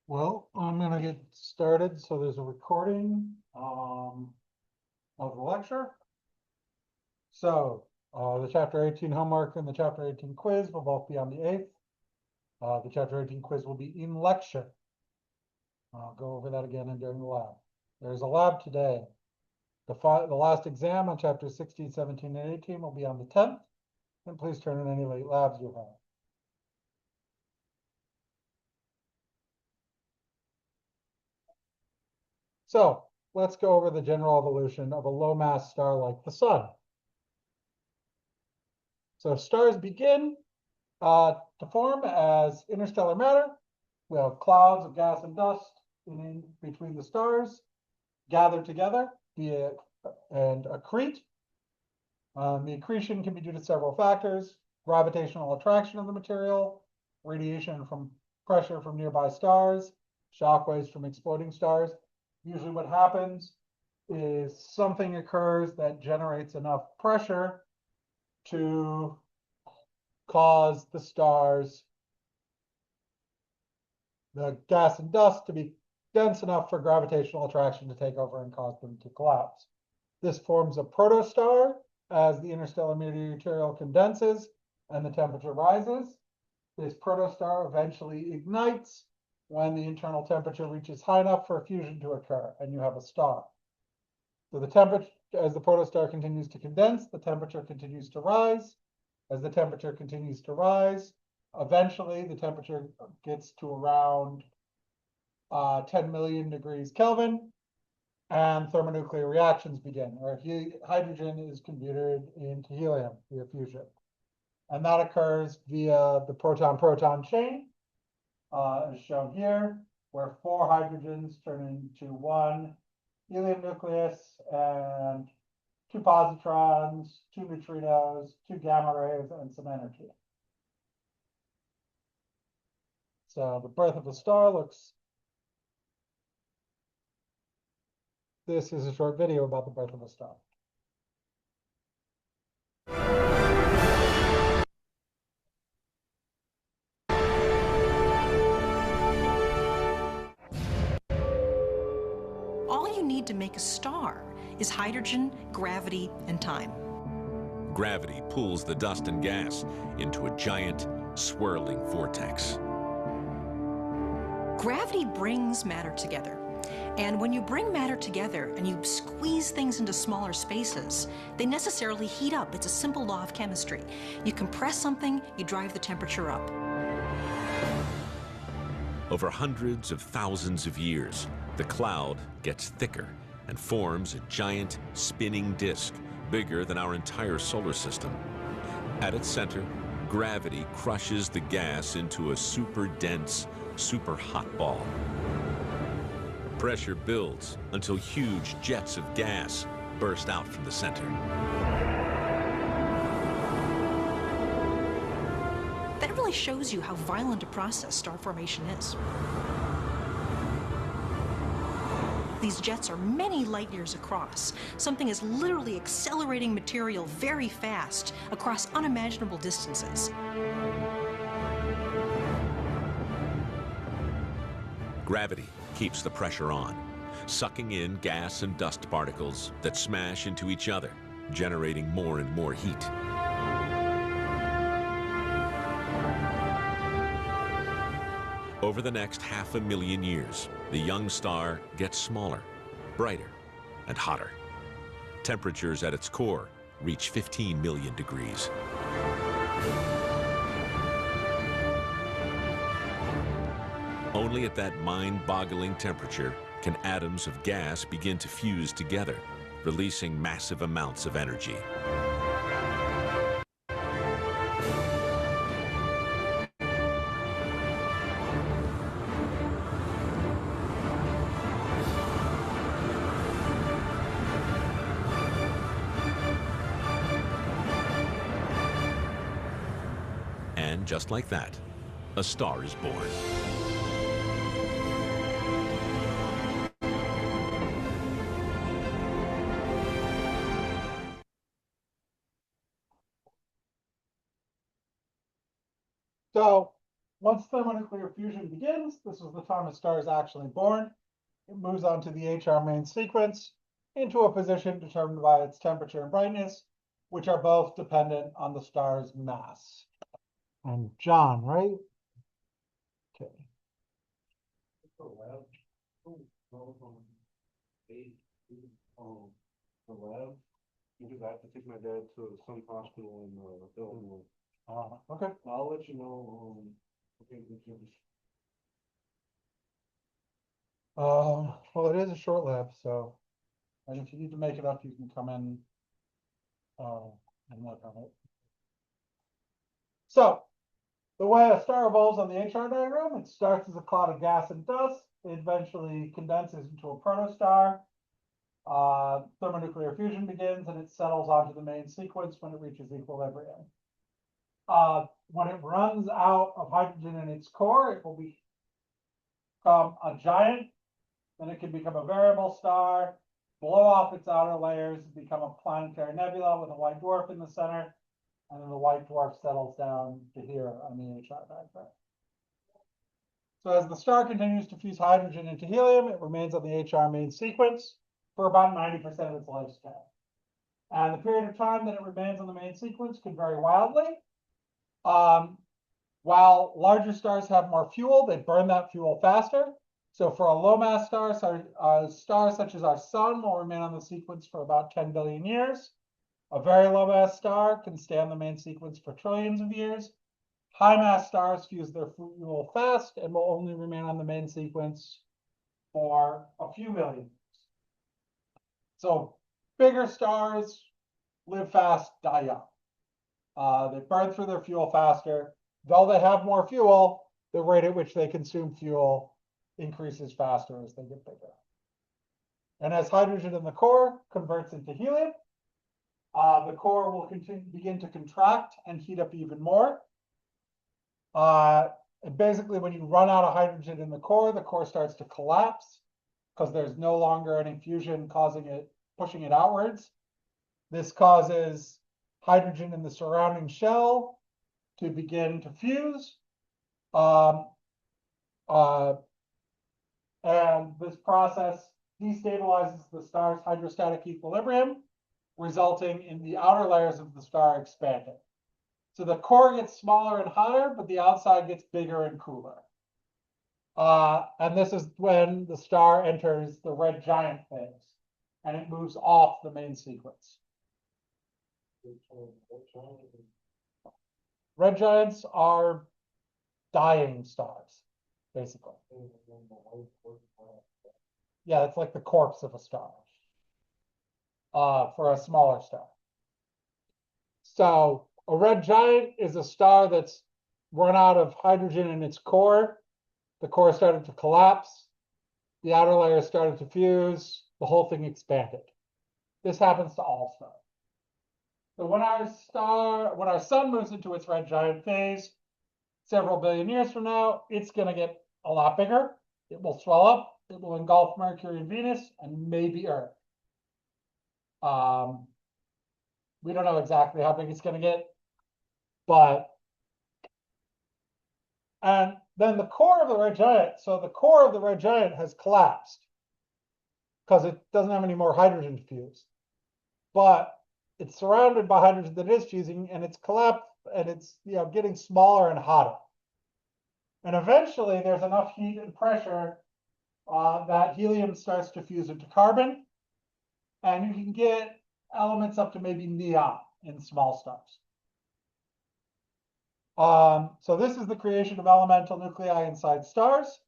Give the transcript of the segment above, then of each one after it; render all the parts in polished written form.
Well, I'm gonna get started. So there's a recording of the lecture. So the chapter 18 homework and the chapter 18 quiz will both be on the 8th. The chapter 18 quiz will be in lecture. I'll go over that again and during the lab. There's a lab today. The last exam on chapters 16, 17, and 18 will be on the 10th. And please turn in any late labs you have. So let's go over the general evolution of a low mass star like the sun. So stars begin to form as interstellar matter. We have clouds of gas and dust in between the stars, gather together and accrete. The accretion can be due to several factors: gravitational attraction of the material, radiation from pressure from nearby stars, shock waves from exploding stars. Usually what happens is something occurs that generates enough pressure to cause the stars, the gas and dust, to be dense enough for gravitational attraction to take over and cause them to collapse. This forms a protostar as the interstellar material condenses and the temperature rises. This protostar eventually ignites when the internal temperature reaches high enough for a fusion to occur, and you have a star. So the temperature, as the protostar continues to condense, the temperature continues to rise. As the temperature continues to rise, eventually the temperature gets to around 10 million degrees Kelvin, and thermonuclear reactions begin, where hydrogen is converted into helium via fusion. And that occurs via the proton-proton chain, as shown here, where 4 hydrogens turn into 1 helium nucleus and 2 positrons, 2 neutrinos, 2 gamma rays, and some energy. So the birth of a star looks. This is a short video about the birth of a star. All you need to make a star is hydrogen, gravity, and time. Gravity pulls the dust and gas into a giant, swirling vortex. Gravity brings matter together. And when you bring matter together and you squeeze things into smaller spaces, they necessarily heat up. It's a simple law of chemistry. You compress something, you drive the temperature up. Over hundreds of thousands of years, the cloud gets thicker and forms a giant spinning disk bigger than our entire solar system. At its center, gravity crushes the gas into a super dense, super hot ball. Pressure builds until huge jets of gas burst out from the center. That really shows you how violent a process star formation is. These jets are many light years across. Something is literally accelerating material very fast across unimaginable distances. Gravity keeps the pressure on, sucking in gas and dust particles that smash into each other, generating more and more heat. Over the next 500,000 years, the young star gets smaller, brighter, and hotter. Temperatures at its core reach 15 million degrees. Only at that mind-boggling temperature can atoms of gas begin to fuse together, releasing massive amounts of energy. And just like that, a star is born. So Once thermonuclear fusion begins, this is the time a star is actually born. It moves on to the HR main sequence into a position determined by its temperature and brightness, which are both dependent on the star's mass. And John, right? Okay. The lab, because I have to take my dad to some hospital in Illinois. Okay. I'll let you know. Okay, Well, it is a short lab, so and if you need to make it up, you can come in and work on it. So, the way a star evolves on the HR diagram, it starts as a cloud of gas and dust. It eventually condenses into a protostar. Thermonuclear fusion begins and it settles onto the main sequence when it reaches equilibrium. When it runs out of hydrogen in its core, it will become a giant. Then it can become a variable star, blow off its outer layers, become a planetary nebula with a white dwarf in the center, and then the white dwarf settles down to here on the HR diagram. So as the star continues to fuse hydrogen into helium, it remains on the HR main sequence for about 90% of its lifespan. And the period of time that it remains on the main sequence can vary wildly. While larger stars have more fuel, they burn that fuel faster. So for a low mass star, a star such as our sun will remain on the sequence for about 10 billion years. A very low mass star can stay on the main sequence for trillions of years. High mass stars fuse their fuel fast and will only remain on the main sequence for a few million years. So bigger stars live fast, die young. They burn through their fuel faster. Though they have more fuel, the rate at which they consume fuel increases faster as they get bigger. And as hydrogen in the core converts into helium, the core will begin to contract and heat up even more. And basically, when you run out of hydrogen in the core starts to collapse because there's no longer any fusion pushing it outwards. This causes hydrogen in the surrounding shell to begin to fuse. And this process destabilizes the star's hydrostatic equilibrium, resulting in the outer layers of the star expanding. So the core gets smaller and hotter, but the outside gets bigger and cooler. And this is when the star enters the red giant phase, and it moves off the main sequence. Red giants are dying stars, basically. Yeah, it's like the corpse of a star for a smaller star. So a red giant is a star that's run out of hydrogen in its core. The core started to collapse. The outer layer started to fuse. The whole thing expanded. This happens to all stars. So when our sun moves into its red giant phase, several billion years from now, it's going to get a lot bigger. It will swell up. It will engulf Mercury and Venus and maybe Earth. We don't know exactly how big it's going to get, and then the core of the red giant. So the core of the red giant has collapsed because it doesn't have any more hydrogen to fuse, but it's surrounded by hydrogen that is fusing, and it's collapsed, and it's getting smaller and hotter. And eventually, there's enough heat and pressure that helium starts to fuse into carbon, and you can get elements up to maybe neon in small stars. So this is the creation of elemental nuclei inside stars.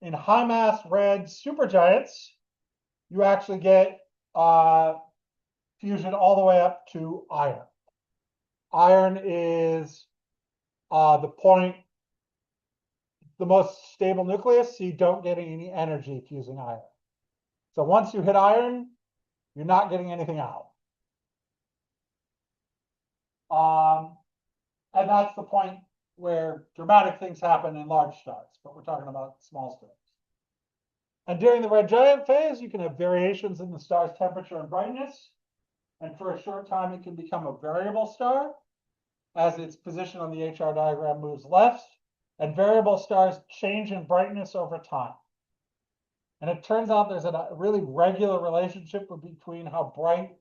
In high mass red supergiants, you actually get fusion all the way up to iron. Iron is the most stable nucleus, so you don't get any energy fusing iron. So once you hit iron, you're not getting anything out. And that's the point where dramatic things happen in large stars, but we're talking about small stars. And during the red giant phase, you can have variations in the star's temperature and brightness. And for a short time, it can become a variable star as its position on the HR diagram moves left. and variable stars change in brightness over time. And it turns out there's a really regular relationship between how bright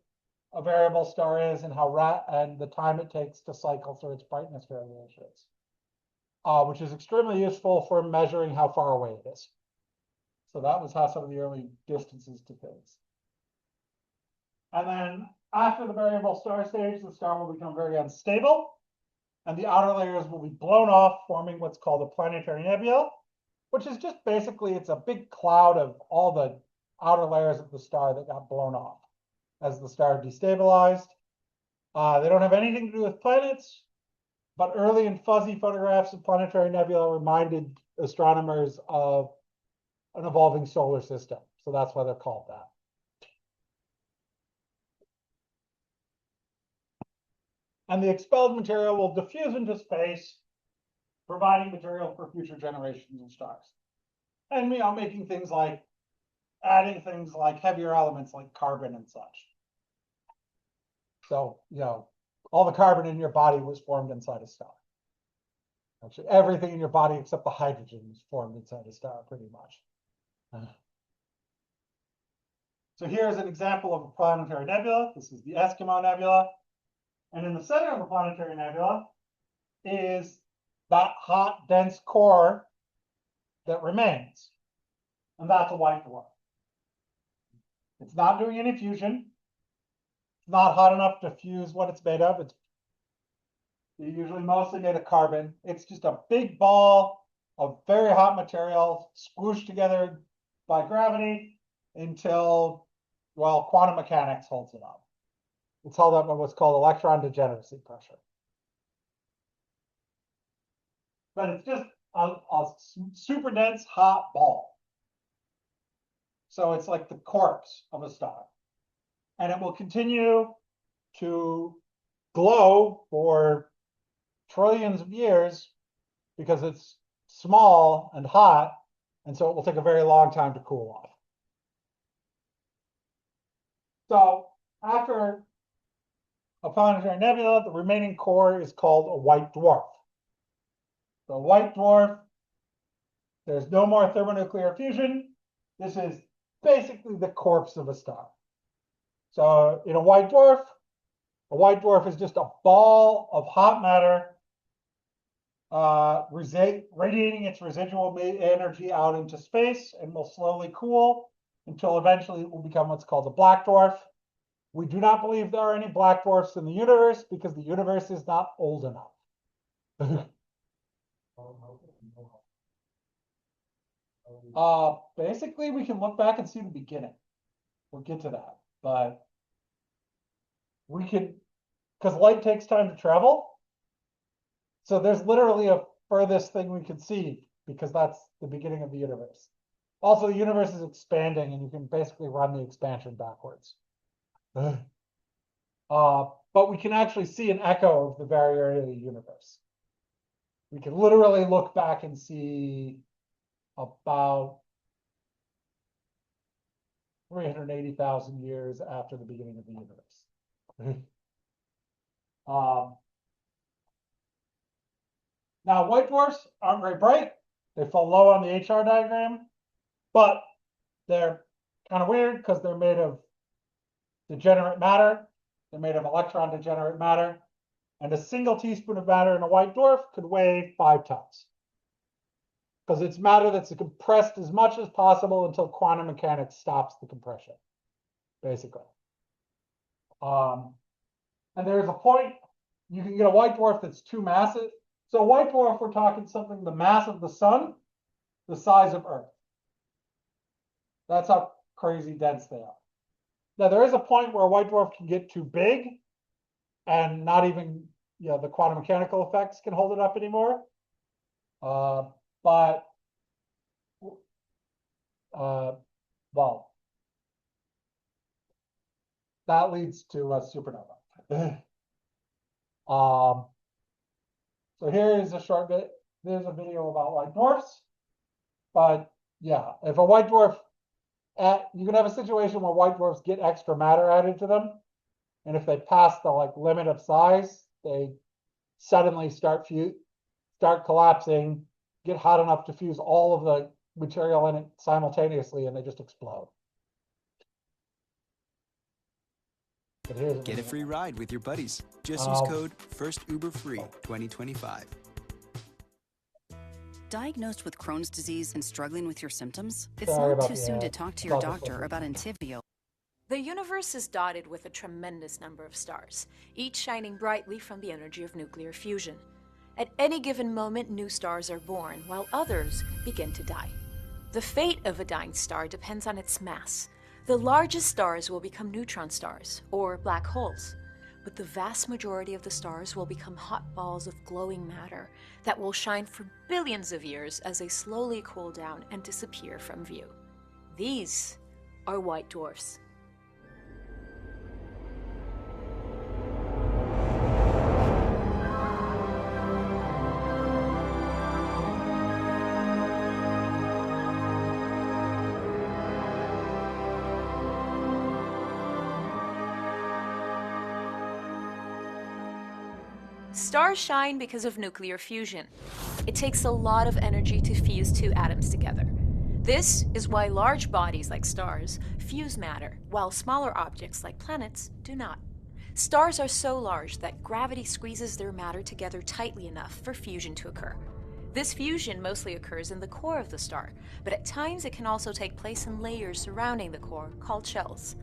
a variable star is and and the time it takes to cycle through its brightness variations, which is extremely useful for measuring how far away it is. So that was how some of the early distances to things. And then after the variable star stage, the star will become very unstable, and the outer layers will be blown off, forming what's called a planetary nebula, which is just basically, it's a big cloud of all the outer layers of the star that got blown off as the star destabilized. They don't have anything to do with planets, but early and fuzzy photographs of planetary nebula reminded astronomers of an evolving solar system. So that's why they're called that. And the expelled material will diffuse into space, providing material for future generations of stars. And making things like, adding things like heavier elements like carbon and such. So, all the carbon in your body was formed inside a star. Actually, everything in your body except the hydrogen was formed inside a star, pretty much. So here's an example of a planetary nebula. This is the Eskimo Nebula. And in the center of the planetary nebula is that hot, dense core that remains. And that's a white dwarf. It's not doing any fusion. It's not hot enough to fuse what it's made of. It's usually mostly made of carbon. It's just a big ball of very hot material squooshed together by gravity until, well, quantum mechanics holds it up. It's held up by what's called electron degeneracy pressure. But it's just a super dense hot ball. So it's like the corpse of a star. And it will continue to glow for trillions of years because it's small and hot, and so it will take a very long time to cool off. So after a planetary nebula, the remaining core is called a white dwarf. The white dwarf, there's no more thermonuclear fusion. This is basically the corpse of a star. So in a white dwarf is just a ball of hot matter radiating its residual energy out into space, and will slowly cool until eventually it will become what's called a black dwarf. We do not believe there are any black dwarfs in the universe because the universe is not old enough. Basically, we can look back and see the beginning. We'll get to that, but we can, because light takes time to travel. So there's literally a furthest thing we can see because that's the beginning of the universe. Also, the universe is expanding and you can basically run the expansion backwards. But we can actually see an echo of the very early universe. We can literally look back and see about 380,000 years after the beginning of the universe. Now, white dwarfs aren't very bright. They fall low on the HR diagram, but they're kind of weird because they're made of degenerate matter. They're made of electron degenerate matter. And a single teaspoon of matter in a white dwarf could weigh 5 tons. Because it's matter that's compressed as much as possible until quantum mechanics stops the compression, basically. And there's a point, you can get a white dwarf that's too massive. So a white dwarf, we're talking something the mass of the sun, the size of Earth. That's how crazy dense they are. Now, there is a point where a white dwarf can get too big and not even, the quantum mechanical effects can hold it up anymore. Well, that leads to a supernova. So here is a short bit. There's a video about white dwarfs. But yeah, if a white dwarf, you can have a situation where white dwarfs get extra matter added to them. And if they pass the limit of size, they suddenly start collapsing get hot enough to fuse all of the material in it simultaneously, and they just explode. But here's Get a free ride with your buddies. Just use code FIRSTUberFree2025. Diagnosed with Crohn's disease and struggling with your symptoms? It's Sorry not about too the, soon to talk to your about the doctor about Entyvio. The universe is dotted with a tremendous number of stars, each shining brightly from the energy of nuclear fusion. At any given moment, new stars are born, while others begin to die. The fate of a dying star depends on its mass. The largest stars will become neutron stars, or black holes, but the vast majority of the stars will become hot balls of glowing matter that will shine for billions of years as they slowly cool down and disappear from view. These are white dwarfs. Stars shine because of nuclear fusion. It takes a lot of energy to fuse two atoms together. This is why large bodies like stars fuse matter, while smaller objects like planets do not. Stars are so large that gravity squeezes their matter together tightly enough for fusion to occur. This fusion mostly occurs in the core of the star, but at times it can also take place in layers surrounding the core, called shells.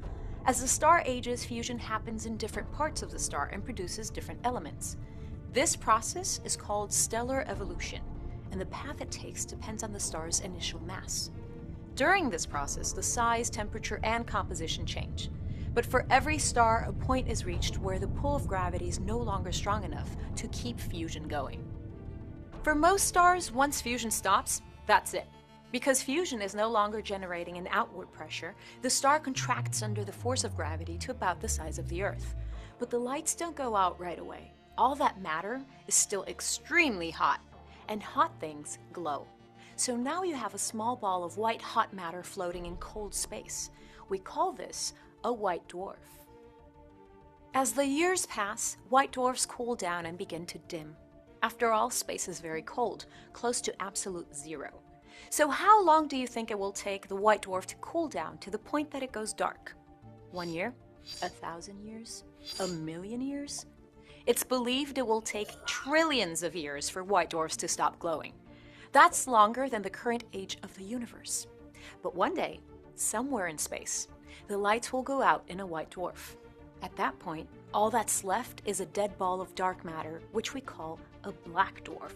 As the star ages, fusion happens in different parts of the star and produces different elements. This process is called stellar evolution, and the path it takes depends on the star's initial mass. During this process, the size, temperature, and composition change. But for every star, a point is reached where the pull of gravity is no longer strong enough to keep fusion going. For most stars, once fusion stops, that's it. Because fusion is no longer generating an outward pressure, the star contracts under the force of gravity to about the size of the Earth. But the lights don't go out right away. All that matter is still extremely hot, and hot things glow. So now you have a small ball of white hot matter floating in cold space. We call this a white dwarf. As the years pass, white dwarfs cool down and begin to dim. After all, space is very cold, close to absolute zero. So how long do you think it will take the white dwarf to cool down to the point that it goes dark? 1 year? 1,000 years? 1,000,000 years? It's believed it will take trillions of years for white dwarfs to stop glowing. That's longer than the current age of the universe. But one day, somewhere in space, the lights will go out in a white dwarf. At that point, all that's left is a dead ball of dark matter, which we call a black dwarf.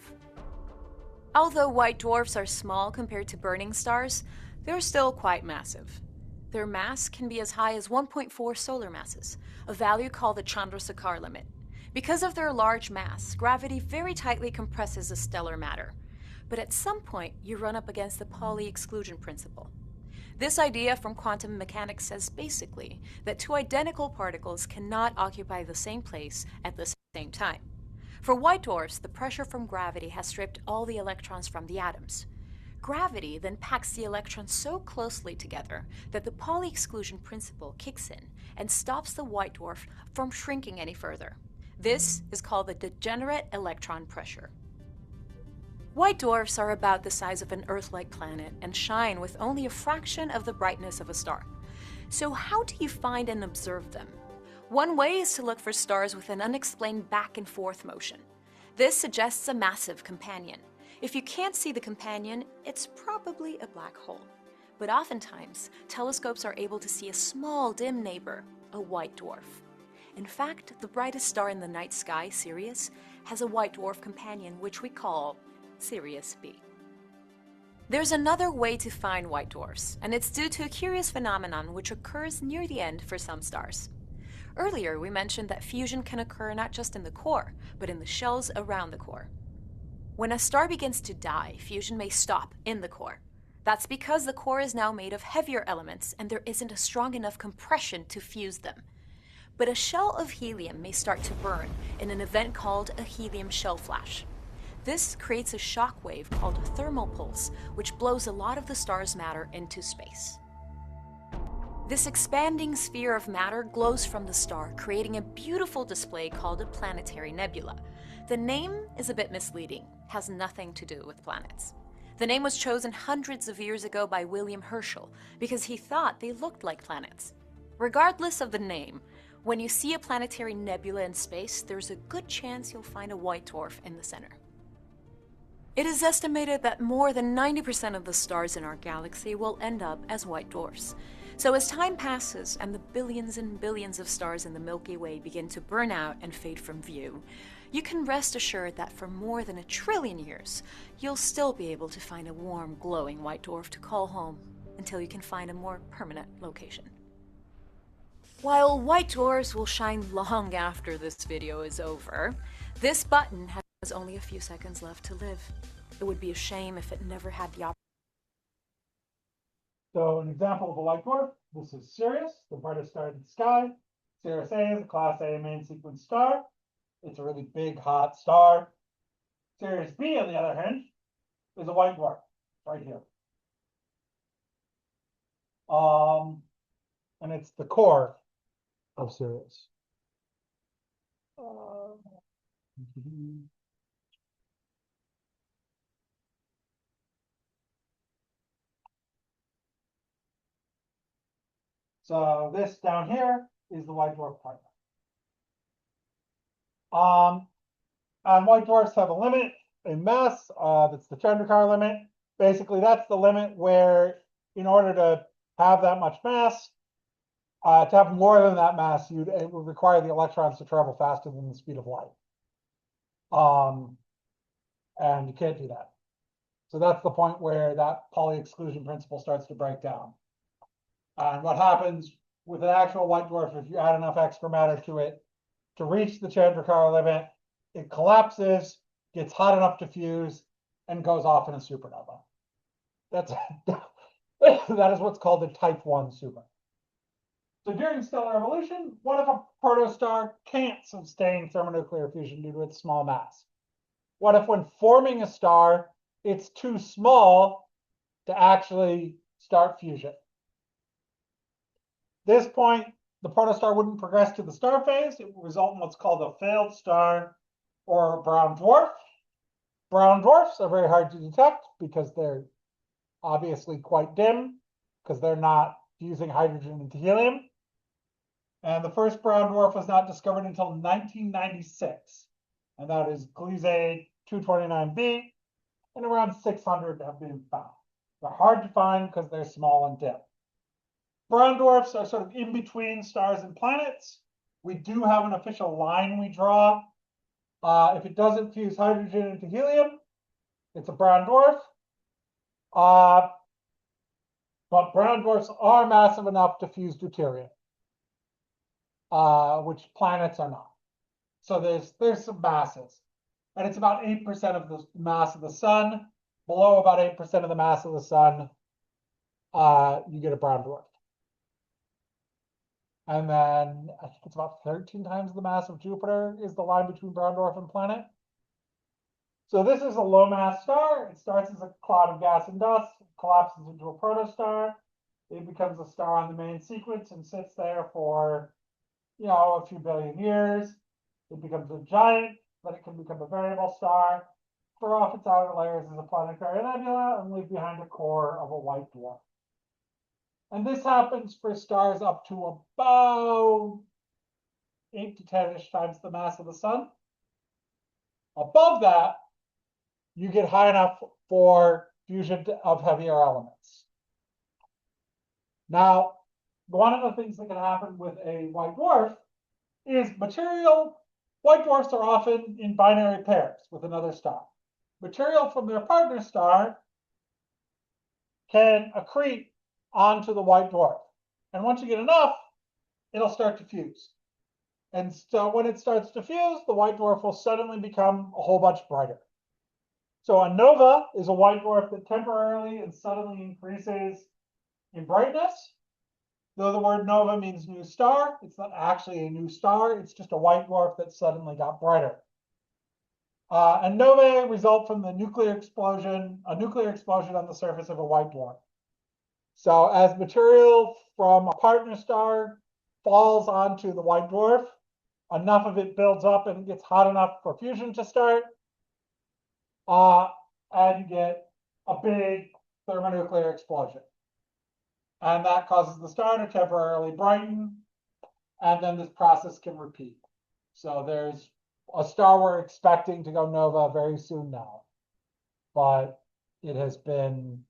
Although white dwarfs are small compared to burning stars, they're still quite massive. Their mass can be as high as 1.4 solar masses, a value called the Chandrasekhar limit. Because of their large mass, gravity very tightly compresses the stellar matter. But at some point, you run up against the Pauli exclusion principle. This idea from quantum mechanics says basically that two identical particles cannot occupy the same place at the same time. For white dwarfs, the pressure from gravity has stripped all the electrons from the atoms. Gravity then packs the electrons so closely together that the Pauli exclusion principle kicks in and stops the white dwarf from shrinking any further. This is called the degenerate electron pressure. White dwarfs are about the size of an Earth-like planet and shine with only a fraction of the brightness of a star. So how do you find and observe them? One way is to look for stars with an unexplained back and forth motion. This suggests a massive companion. If you can't see the companion, it's probably a black hole. But oftentimes, telescopes are able to see a small, dim neighbor, a white dwarf. In fact, the brightest star in the night sky, Sirius, has a white dwarf companion which we call Sirius B. There's another way to find white dwarfs, and it's due to a curious phenomenon which occurs near the end for some stars. Earlier, we mentioned that fusion can occur not just in the core, but in the shells around the core. When a star begins to die, fusion may stop in the core. That's because the core is now made of heavier elements and there isn't a strong enough compression to fuse them. But a shell of helium may start to burn in an event called a helium shell flash. This creates a shock wave called a thermal pulse, which blows a lot of the star's matter into space. This expanding sphere of matter glows from the star, creating a beautiful display called a planetary nebula. The name is a bit misleading, has nothing to do with planets. The name was chosen hundreds of years ago by William Herschel because he thought they looked like planets. Regardless of the name, when you see a planetary nebula in space, there's a good chance you'll find a white dwarf in the center. It is estimated that more than 90% of the stars in our galaxy will end up as white dwarfs. So as time passes and the billions and billions of stars in the Milky Way begin to burn out and fade from view, you can rest assured that for more than 1 trillion years, you'll still be able to find a warm, glowing white dwarf to call home until you can find a more permanent location. While white dwarfs will shine long after this video is over, this button has only a few seconds left to live. It would be a shame if it never had the opportunity. So an example of a white dwarf, this is Sirius, the brightest star in the sky. Sirius A is a Class A main sequence star. It's a really big, hot star. Sirius B, on the other hand, is a white dwarf, right here. And it's the core of Sirius. So this down here is the white dwarf partner. And white dwarfs have a limit in mass. That's the Chandrasekhar limit. Basically, that's the limit where, in order to have that much mass, to have more than that mass, it would require the electrons to travel faster than the speed of light. And you can't do that. So that's the point where that Pauli exclusion principle starts to break down. And what happens with an actual white dwarf, if you add enough extra matter to it to reach the Chandrasekhar limit, it collapses, gets hot enough to fuse, and goes off in a supernova. That is what's called a type 1 supernova. So during stellar evolution, what if a protostar can't sustain thermonuclear fusion due to its small mass? What if when forming a star, it's too small to actually start fusion? This point, the protostar wouldn't progress to the star phase. It would result in what's called a failed star or a brown dwarf. Brown dwarfs are very hard to detect because they're obviously quite dim, because they're not fusing hydrogen into helium. And the first brown dwarf was not discovered until 1996. And that is Gliese 229b, and around 600 have been found. They're hard to find because they're small and dim. Brown dwarfs are sort of in between stars and planets. We do have an official line we draw. If it doesn't fuse hydrogen into helium, it's a brown dwarf. But brown dwarfs are massive enough to fuse deuterium, which planets are not. So there's some masses. And it's about 8% of the mass of the sun. Below about 8% of the mass of the sun, you get a brown dwarf. And then I think it's about 13 times the mass of Jupiter is the line between brown dwarf and planet. So this is a low mass star. It starts as a cloud of gas and dust, collapses into a protostar. It becomes a star on the main sequence and sits there for, a few billion years. It becomes a giant, then it can become a variable star, throw off its outer layers as a planetary nebula, and leave behind a core of a white dwarf. And this happens for stars up to about 8 to 10-ish times the mass of the sun. Above that, you get high enough for fusion of heavier elements. Now, one of the things that can happen with a white dwarf is white dwarfs are often in binary pairs with another star. Material from their partner star can accrete onto the white dwarf. And once you get enough, it'll start to fuse. And so when it starts to fuse, the white dwarf will suddenly become a whole bunch brighter. So a nova is a white dwarf that temporarily and suddenly increases in brightness. Though the word nova means new star, it's not actually a new star. It's just a white dwarf that suddenly got brighter. And novae result from a nuclear explosion on the surface of a white dwarf. So as material from a partner star falls onto the white dwarf, enough of it builds up and it gets hot enough for fusion to start. And you get a big thermonuclear explosion. And that causes the star to temporarily brighten, and then this process can repeat. So there's a star we're expecting to go nova very soon now, but it has been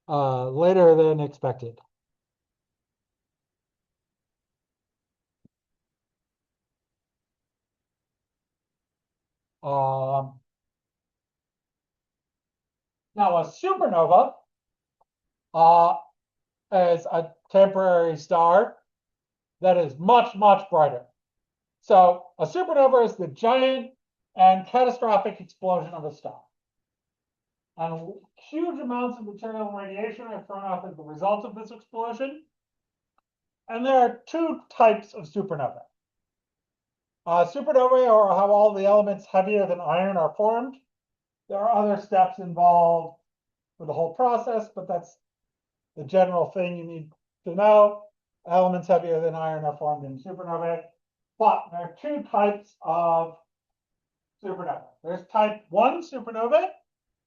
later than expected. Now a supernova is a temporary star that is much, much brighter. So a supernova is the giant and catastrophic explosion of a star. And huge amounts of material and radiation are thrown off as the result of this explosion. And there are two types of supernovae. Supernovae are how all the elements heavier than iron are formed. There are other steps involved with the whole process, but that's the general thing you need to know. Elements heavier than iron are formed in supernovae. But there are two types of supernovae. There's type 1 supernovae,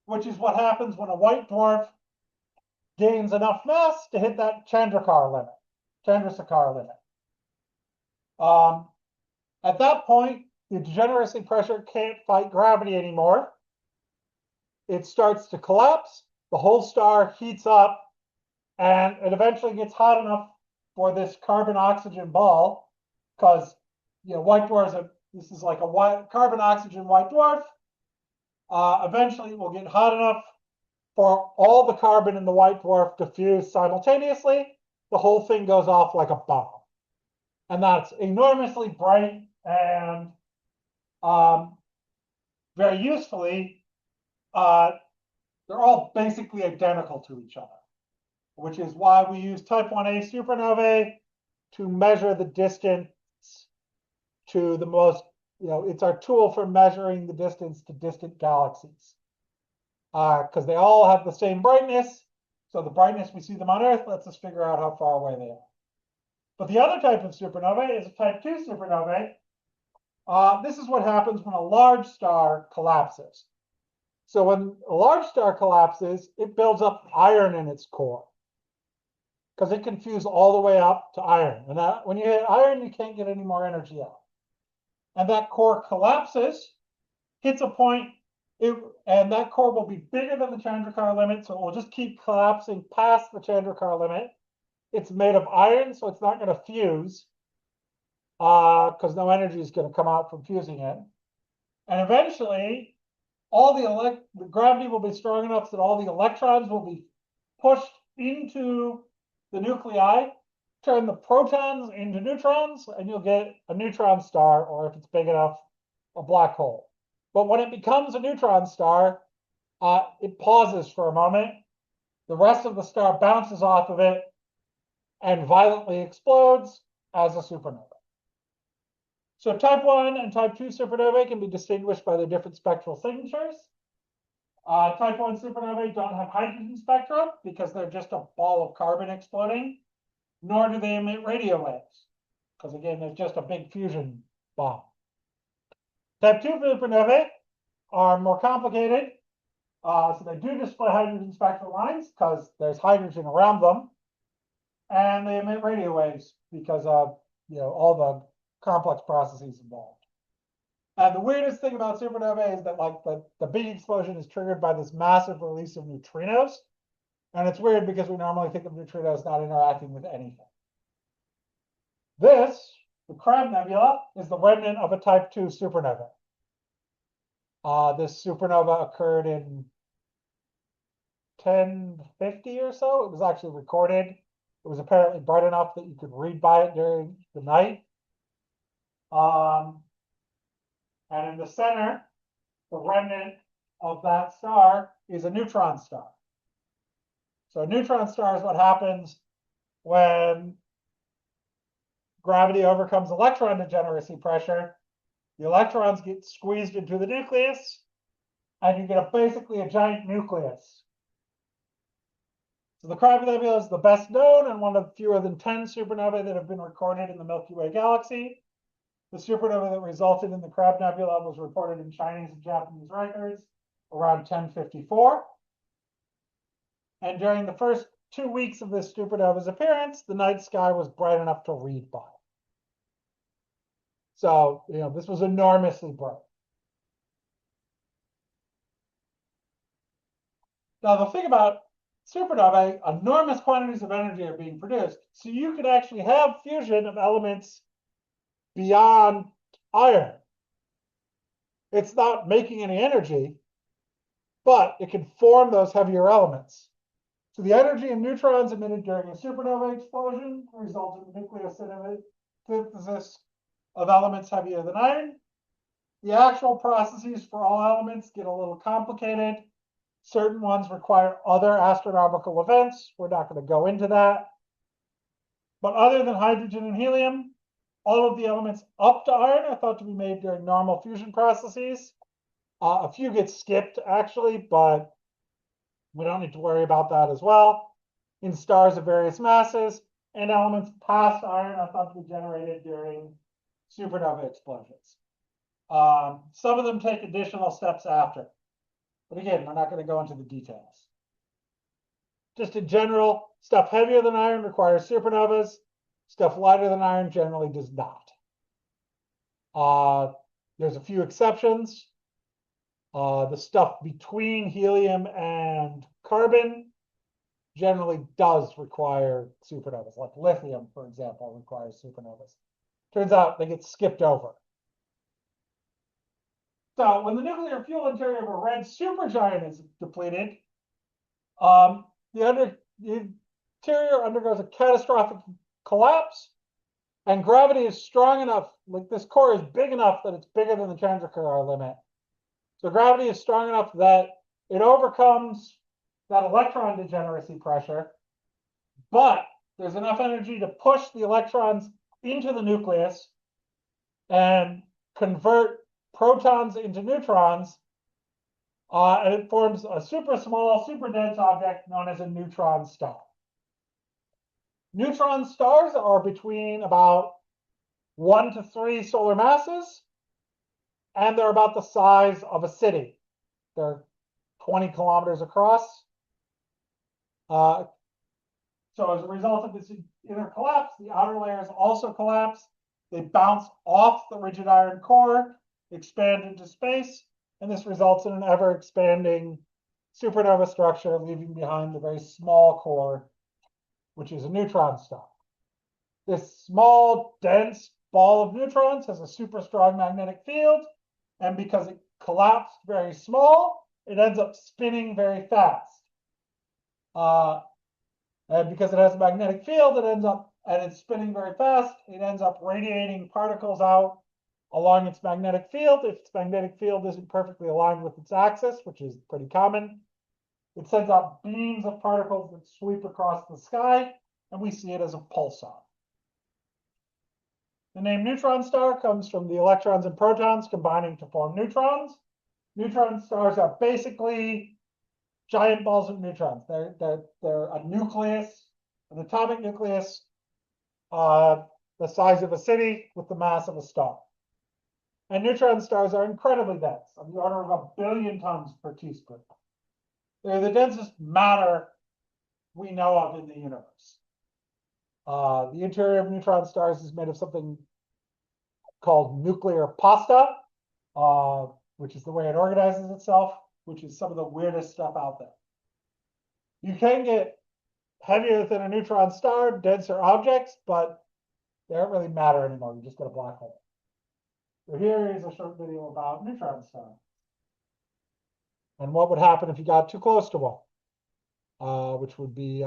which is what happens when a white dwarf gains enough mass to hit that Chandrasekhar limit. At that point, the degeneracy pressure can't fight gravity anymore. It starts to collapse, the whole star heats up, and it eventually gets hot enough for this carbon-oxygen ball, because white dwarfs this is like a carbon-oxygen white dwarf. Eventually, it will get hot enough for all the carbon in the white dwarf to fuse simultaneously. The whole thing goes off like a bomb. And that's enormously bright and very usefully, they're all basically identical to each other, which is why we use type 1a supernovae to measure the distance to the most, it's our tool for measuring the distance to distant galaxies. Because they all have the same brightness. So the brightness we see them on Earth lets us figure out how far away they are. But the other type of supernovae is a type 2 supernovae. This is what happens when a large star collapses. So when a large star collapses, it builds up iron in its core, because it can fuse all the way up to iron. And when you hit iron, you can't get any more energy out. And that core collapses, hits a point, and that core will be bigger than the Chandrasekhar limit, so it will just keep collapsing past the Chandrasekhar limit. It's made of iron, so it's not going to fuse, because no energy is going to come out from fusing it. And eventually, all the gravity will be strong enough that all the electrons will be pushed into the nuclei, turn the protons into neutrons, and you'll get a neutron star, or if it's big enough, a black hole. But when it becomes a neutron star, it pauses for a moment. The rest of the star bounces off of it and violently explodes as a supernova. So type 1 and type 2 supernovae can be distinguished by their different spectral signatures. Type 1 supernovae don't have hydrogen spectra because they're just a ball of carbon exploding, nor do they emit radio waves, because again, they're just a big fusion bomb. Type 2 supernovae are more complicated. So they do display hydrogen spectral lines because there's hydrogen around them, and they emit radio waves because of all the complex processes involved. And the weirdest thing about supernovae is that the big explosion is triggered by this massive release of neutrinos. And it's weird because we normally think of neutrinos not interacting with anything. This, the Crab Nebula, is the remnant of a type 2 supernova. This supernova occurred in 1050 or so. It was actually recorded. It was apparently bright enough that you could read by it during the night. And in the center, the remnant of that star is a neutron star. So a neutron star is what happens when gravity overcomes electron degeneracy pressure. The electrons get squeezed into the nucleus, and you get basically a giant nucleus. So the Crab Nebula is the best known and one of fewer than 10 supernovae that have been recorded in the Milky Way galaxy. The supernova that resulted in the Crab Nebula was reported in Chinese and Japanese records around 1054. And during the first 2 weeks of this supernova's appearance, the night sky was bright enough to read by. So, this was enormously bright. Now, the thing about supernovae, enormous quantities of energy are being produced. So you could actually have fusion of elements beyond iron. It's not making any energy, but it can form those heavier elements. So the energy in neutrons emitted during a supernova explosion results in nucleosynthesis of elements heavier than iron. The actual processes for all elements get a little complicated. Certain ones require other astronomical events. We're not going to go into that. But other than hydrogen and helium, all of the elements up to iron are thought to be made during normal fusion processes. A few get skipped, actually, but we don't need to worry about that as well. In stars of various masses, and elements past iron are thought to be generated during supernova explosions. Some of them take additional steps after. But again, we're not going to go into the details. Just in general, stuff heavier than iron requires supernovas. Stuff lighter than iron generally does not. There's a few exceptions. The stuff between helium and carbon generally does require supernovas, like lithium, for example, requires supernovas. Turns out they get skipped over. So when the nuclear fuel interior of a red supergiant is depleted, the interior undergoes a catastrophic collapse, and gravity is strong enough, like this core is big enough that it's bigger than the Chandrasekhar limit. So gravity is strong enough that it overcomes that electron degeneracy pressure, but there's enough energy to push the electrons into the nucleus and convert protons into neutrons, and it forms a super small, super dense object known as a neutron star. Neutron stars are between about 1 to 3 solar masses, and they're about the size of a city. They're 20 kilometers across. So as a result of this inner collapse, the outer layers also collapse. They bounce off the rigid iron core, expand into space, and this results in an ever-expanding supernova structure, leaving behind the very small core, which is a neutron star. This small, dense ball of neutrons has a super strong magnetic field, and because it collapsed very small, it ends up spinning very fast. And because it has a magnetic field, and it's spinning very fast, it ends up radiating particles out along its magnetic field. If its magnetic field isn't perfectly aligned with its axis, which is pretty common, it sends out beams of particles that sweep across the sky, and we see it as a pulsar. The name neutron star comes from the electrons and protons combining to form neutrons. Neutron stars are basically giant balls of neutrons. They're a nucleus, an atomic nucleus, the size of a city with the mass of a star. And neutron stars are incredibly dense, on the order of 1 billion tons per teaspoon. They're the densest matter we know of in the universe. The interior of neutron stars is made of something called nuclear pasta, which is the way it organizes itself, which is some of the weirdest stuff out there. You can get heavier than a neutron star, denser objects, but they don't really matter anymore. You just get a black hole. So here is a short video about neutron stars and what would happen if you got too close to one, which would be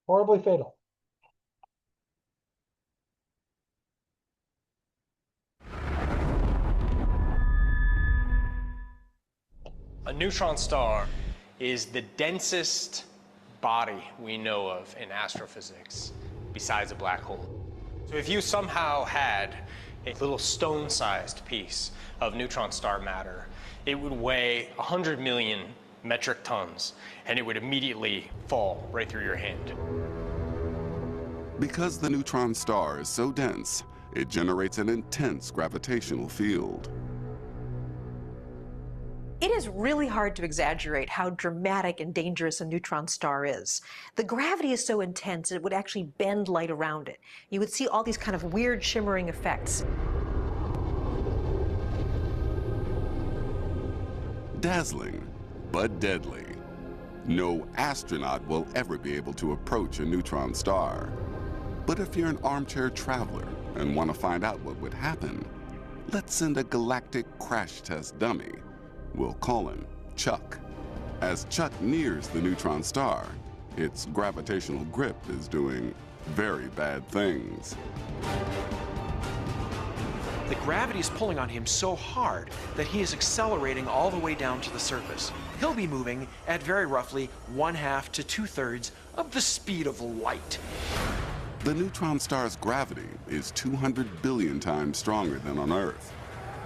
horribly fatal. A neutron star is the densest body we know of in astrophysics, besides a black hole. So if you somehow had a little stone-sized piece of neutron star matter, it would weigh 100 million metric tons, and it would immediately fall right through your hand. Because the neutron star is so dense, It generates an intense gravitational field. It is really hard to exaggerate how dramatic and dangerous a neutron star is. The gravity is so intense it would actually bend light around it. You would see all these kind of weird shimmering effects. Dazzling, but deadly. No astronaut will ever be able to approach a neutron star. But if you're an armchair traveler and want to find out what would happen, let's send a galactic crash test dummy. We'll call him Chuck. As Chuck nears the neutron star, its gravitational grip is doing very bad things. The gravity is pulling on him so hard that he is accelerating all the way down to the surface. He'll be moving at very roughly 1/2 to 2/3 of the speed of light. The neutron star's gravity is 200 billion times stronger than on Earth.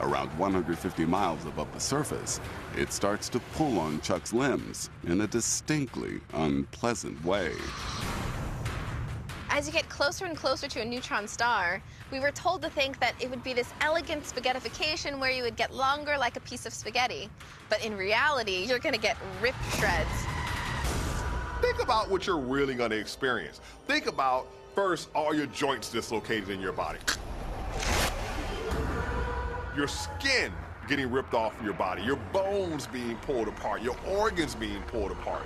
Around 150 miles above the surface, it starts to pull on Chuck's limbs in a distinctly unpleasant way. As you get closer and closer to a neutron star, we were told to think that it would be this elegant spaghettification where you would get longer like a piece of spaghetti. But in reality, you're going to get ripped to shreds. Think about what you're really going to experience. Think about, first, all your joints dislocated in your body. Your skin getting ripped off your body, your bones being pulled apart, your organs being pulled apart.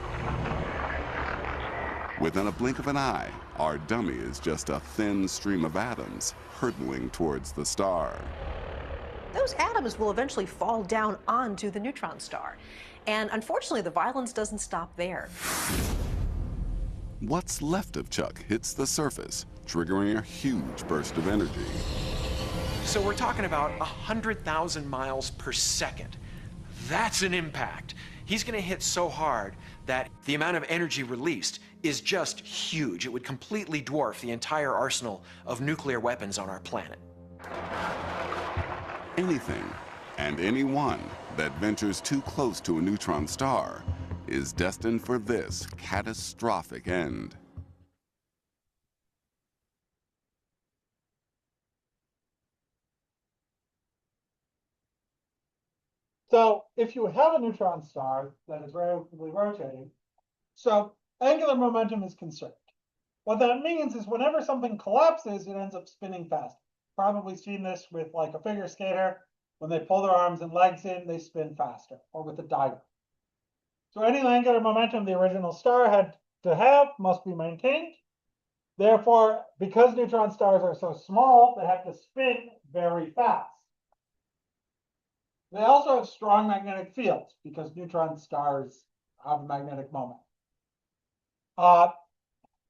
Within a blink of an eye, our dummy is just a thin stream of atoms hurtling towards the star. Those atoms will eventually fall down onto the neutron star. And unfortunately, the violence doesn't stop there. What's left of Chuck hits the surface, triggering a huge burst of energy. So we're talking about 100,000 miles per second. That's an impact. He's going to hit so hard that the amount of energy released is just huge. It would completely dwarf the entire arsenal of nuclear weapons on our planet. Anything and anyone that ventures too close to a neutron star is destined for this catastrophic end. So if you have a neutron star that is rapidly rotating, so angular momentum is conserved. What that means is whenever something collapses, it ends up spinning fast. Probably seen this with like a figure skater. When they pull their arms and legs in, they spin faster, or with a diver. So any angular momentum the original star had to have must be maintained. Therefore, because neutron stars are so small, they have to spin very fast. They also have strong magnetic fields because neutron stars have a magnetic moment.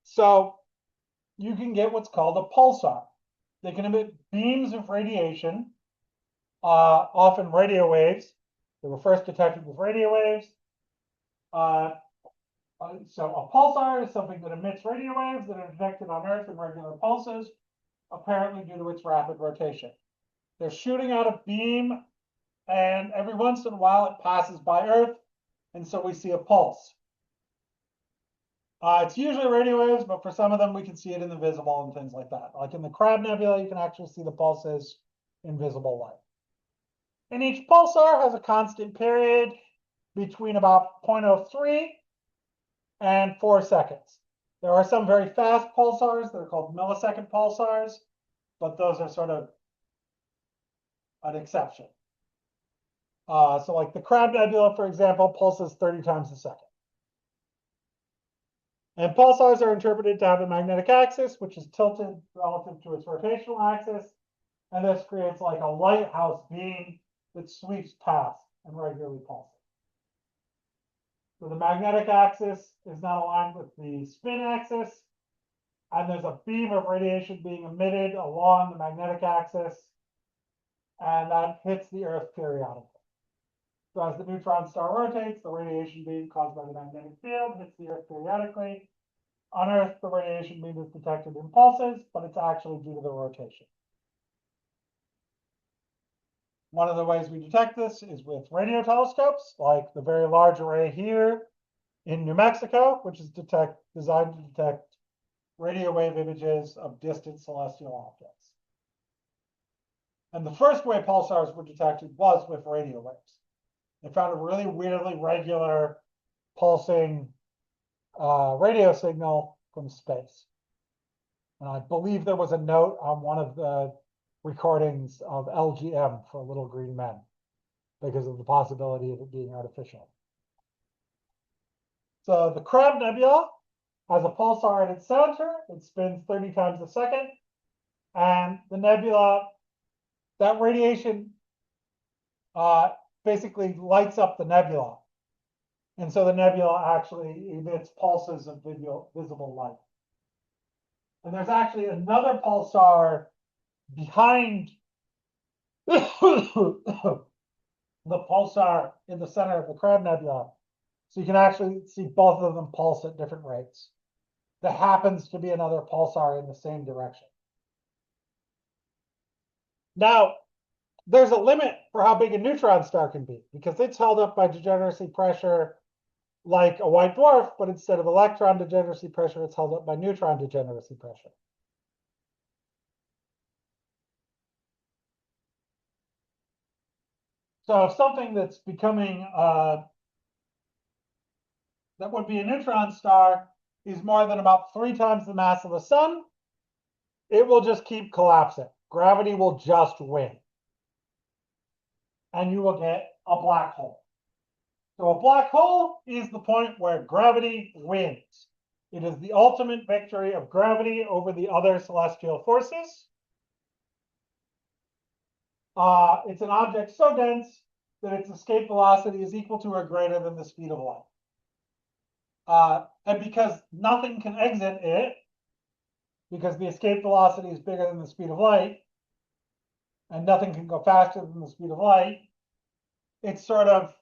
So you can get what's called a pulsar. They can emit beams of radiation, often radio waves. They were first detected with radio waves. So a pulsar is something that emits radio waves that are detected on Earth in regular pulses, apparently due to its rapid rotation. They're shooting out a beam, and every once in a while it passes by Earth, and so we see a pulse. It's usually radio waves, but for some of them we can see it in the visible and things like that. Like in the Crab Nebula, you can actually see the pulses in visible light. And each pulsar has a constant period between about 0.03 and 4 seconds. There are some very fast pulsars that are called millisecond pulsars, but those are sort of an exception. So like the Crab Nebula, for example, pulses 30 times a second. And pulsars are interpreted to have a magnetic axis, which is tilted relative to its rotational axis. And this creates like a lighthouse beam that sweeps past and regularly pulses. So the magnetic axis is not aligned with the spin axis. And there's a beam of radiation being emitted along the magnetic axis. And that hits the Earth periodically. So as the neutron star rotates, the radiation beam caused by the magnetic field hits the Earth periodically. On Earth, the radiation beam is detected in pulses, but it's actually due to the rotation. One of the ways we detect this is with radio telescopes, like the very large array here in New Mexico, which is designed to detect radio wave images of distant celestial objects. And the first way pulsars were detected was with radio waves. They found a really weirdly regular pulsing radio signal from space. And I believe there was a note on one of the recordings of LGM for Little Green Men because of the possibility of it being artificial. So the Crab Nebula has a pulsar at its center. It spins 30 times a second. And the nebula, that radiation basically lights up the nebula. And so the nebula actually emits pulses of visible light. And there's actually another pulsar behind the pulsar in the center of the Crab Nebula. So you can actually see both of them pulse at different rates. There happens to be another pulsar in the same direction. Now, there's a limit for how big a neutron star can be because it's held up by degeneracy pressure like a white dwarf, but instead of electron degeneracy pressure, it's held up by neutron degeneracy pressure. So if something that's becoming, that would be a neutron star, is more than about 3 times the mass of the sun, it will just keep collapsing. Gravity will just win. And you will get a black hole. So a black hole is the point where gravity wins. It is the ultimate victory of gravity over the other celestial forces. It's an object so dense that its escape velocity is equal to or greater than the speed of light. And because nothing can exit it, because the escape velocity is bigger than the speed of light, and nothing can go faster than the speed of light, it's sort of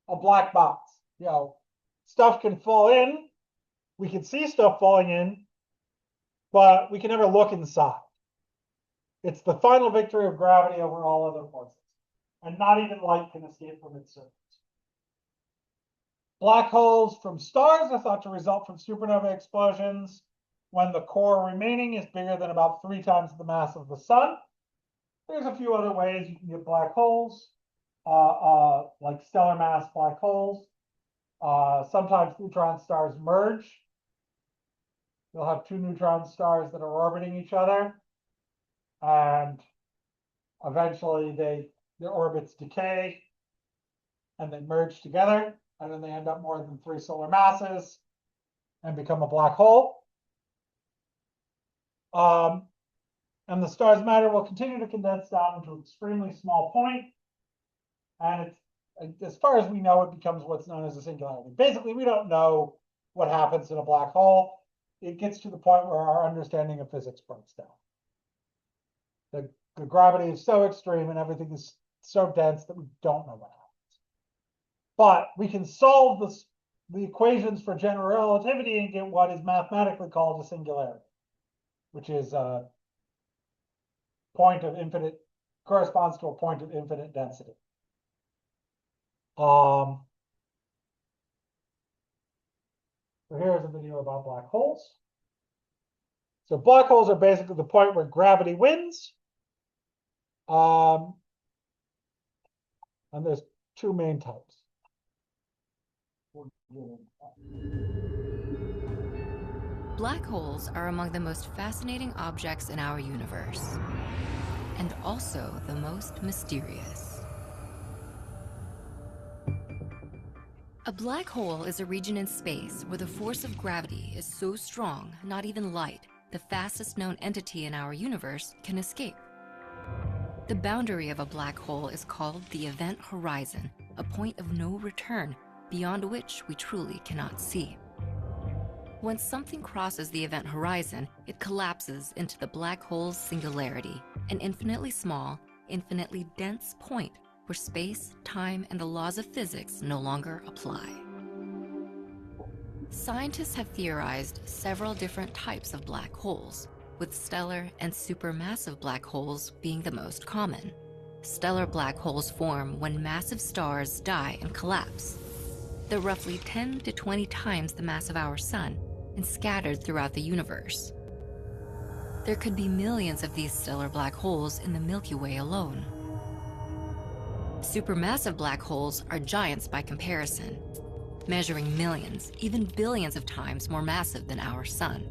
a black box. You know, stuff can fall in, we can see stuff falling in, but we can never look inside. It's the final victory of gravity over all other forces, and not even light can escape from its surface. Black holes from stars are thought to result from supernova explosions when the core remaining is bigger than about 3 times the mass of the sun. There's a few other ways you can get black holes, like stellar mass black holes. Sometimes neutron stars merge. You'll have 2 neutron stars that are orbiting each other, and eventually their orbits decay and they merge together, and then they end up more than 3 solar masses and become a black hole. And the star's matter will continue to condense down into an extremely small point, and it's, as far as we know, it becomes what's known as a singularity. Basically, we don't know what happens in a black hole. It gets to the point where our understanding of physics breaks down. The gravity is so extreme and everything is so dense that we don't know what happens. But we can solve the equations for general relativity and get what is mathematically called a singularity, which is a point of infinite, corresponds to a point of infinite density. So here's a video about black holes. So black holes are basically the point where gravity wins. And there's 2 main types. Black holes are among the most fascinating objects in our universe, and also the most mysterious. A black hole is a region in space where the force of gravity is so strong, not even light, the fastest known entity in our universe, can escape. The boundary of a black hole is called the event horizon, a point of no return, beyond which we truly cannot see. When something crosses the event horizon, it collapses into the black hole's singularity, an infinitely small, infinitely dense point where space, time, and the laws of physics no longer apply. Scientists have theorized several different types of black holes, with stellar and supermassive black holes being the most common. Stellar black holes form when massive stars die and collapse. They're roughly 10 to 20 times the mass of our sun and scattered throughout the universe. There could be millions of these stellar black holes in the Milky Way alone. Supermassive black holes are giants by comparison, measuring millions, even billions of times more massive than our sun.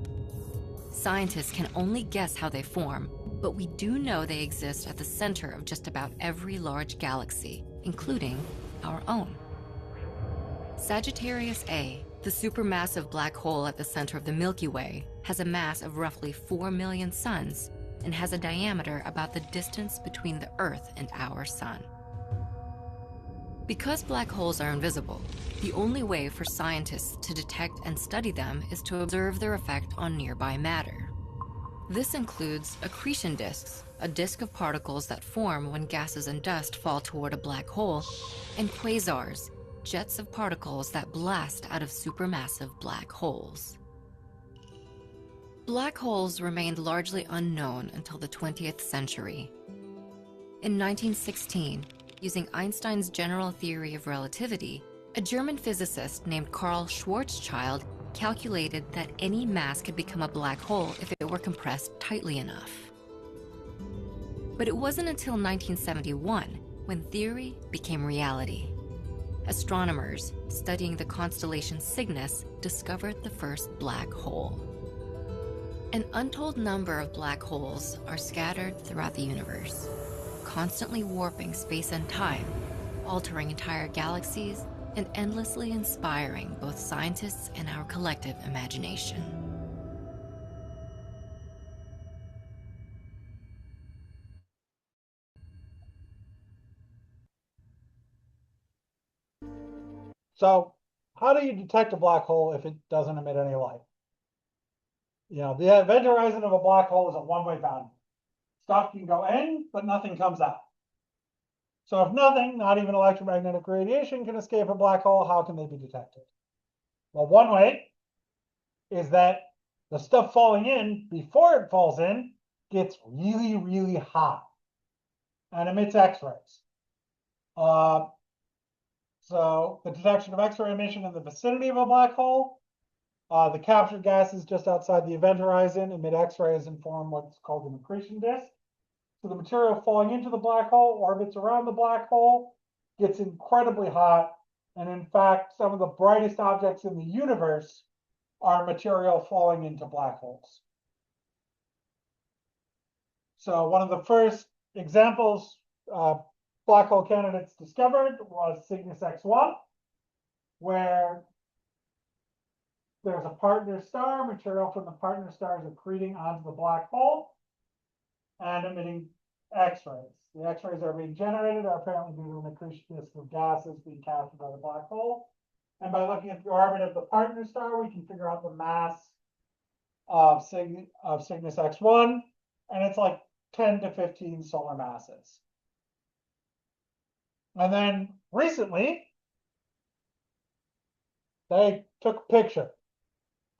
Scientists can only guess how they form, but we do know they exist at the center of just about every large galaxy, including our own. Sagittarius A, the supermassive black hole at the center of the Milky Way, has a mass of roughly 4 million suns and has a diameter about the distance between the Earth and our sun. Because black holes are invisible, the only way for scientists to detect and study them is to observe their effect on nearby matter. This includes accretion disks, a disk of particles that form when gases and dust fall toward a black hole, and quasars, jets of particles that blast out of supermassive black holes. Black holes remained largely unknown until the 20th century. In 1916, using Einstein's general theory of relativity, a German physicist named Karl Schwarzschild calculated that any mass could become a black hole if it were compressed tightly enough. But it wasn't until 1971 when theory became reality. Astronomers studying the constellation Cygnus discovered the first black hole. An untold number of black holes are scattered throughout the universe, constantly warping space and time, altering entire galaxies, and endlessly inspiring both scientists and our collective imagination. So how do you detect a black hole if it doesn't emit any light? You know, the event horizon of a black hole is a one-way boundary. Stuff can go in, but nothing comes out. So if nothing, not even electromagnetic radiation, can escape a black hole, how can they be detected? Well, one way is that the stuff falling in, before it falls in, gets really, really hot and emits X-rays. So the detection of X-ray emission in the vicinity of a black hole, the captured gases just outside the event horizon emit X-rays and form what's called an accretion disk. So the material falling into the black hole orbits around the black hole, gets incredibly hot, and in fact, some of the brightest objects in the universe are material falling into black holes. So one of the first examples black hole candidates discovered was Cygnus X1, where there's a partner star, material from the partner star is accreting onto the black hole and emitting X-rays. The X-rays are being generated are apparently due to an accretion disk of gases being captured by the black hole. And by looking at the orbit of the partner star, we can figure out the mass of Cygnus X1, and it's like 10 to 15 solar masses. And then recently, they took a picture